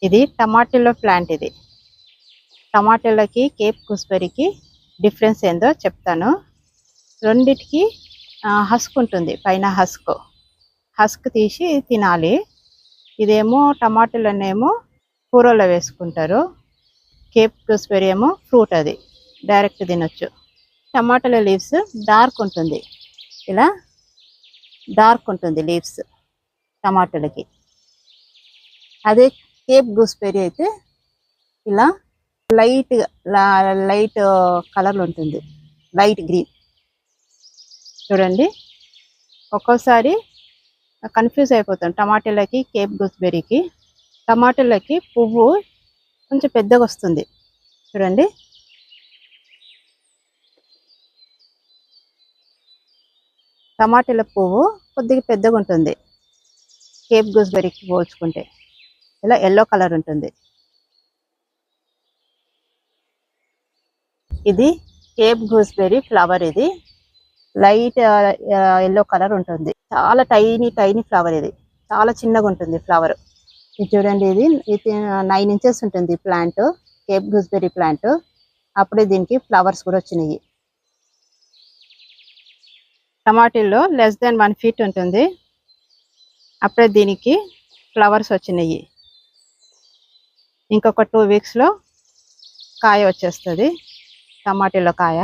ఇది టమాటిలో ప్లాంట్. ఇది టమాటాలకి Cape గూస్బెర్రీకి difference ఏందో చెప్తాను. రెండిటికి హస్క్ ఉంటుంది, పైన హస్క్ తీసి తినాలి. ఇదేమో టమాటాలనేమో కూరలో వేసుకుంటారు. కేప్ గూస్బెర్రీ ఏమో ఫ్రూట్, అది డైరెక్ట్ తినొచ్చు. టమాటాల లీవ్స్ డార్క్ ఉంటుంది, ఇలా డార్క్ ఉంటుంది లీవ్స్ టమాటాలకి. అదే కేప్ గూస్బెర్రీ అయితే ఇలా లైట్ కలర్లో ఉంటుంది, లైట్ గ్రీన్. చూడండి, ఒక్కోసారి కన్ఫ్యూజ్ అయిపోతాం టమాటాలకి కేప్ గూస్బెర్రీకి. టమాటాలకి పువ్వు కొంచెం పెద్దగా వస్తుంది, చూడండి. టమాటాల పువ్వు కొద్దిగా పెద్దగా ఉంటుంది కేప్ గూస్బెర్రీకి పోల్చుకుంటే. ఇలా ఎల్లో కలర్ ఉంటుంది. ఇది కేప్ గూస్బెర్రీ ఫ్లవర్. ఇది లైట్ ఎల్లో కలర్ ఉంటుంది. చాలా టైనీ ఫ్లవర్. ఇది చాలా చిన్నగా ఉంటుంది ఫ్లవర్. ఇది చూడండి, ఇది 9 ఇంచెస్ ఉంటుంది ప్లాంట్, కేప్ గూస్బెర్రీ ప్లాంట్. అప్పుడే దీనికి ఫ్లవర్స్ కూడా వచ్చినాయి. టమాటాలో లెస్ దాన్ 1 ఫీట్ ఉంటుంది, అప్పుడే దీనికి ఫ్లవర్స్ వచ్చినాయి. ఇంకొక 2 వీక్స్లో కాయ వచ్చేస్తుంది టమాటాలో కాయ.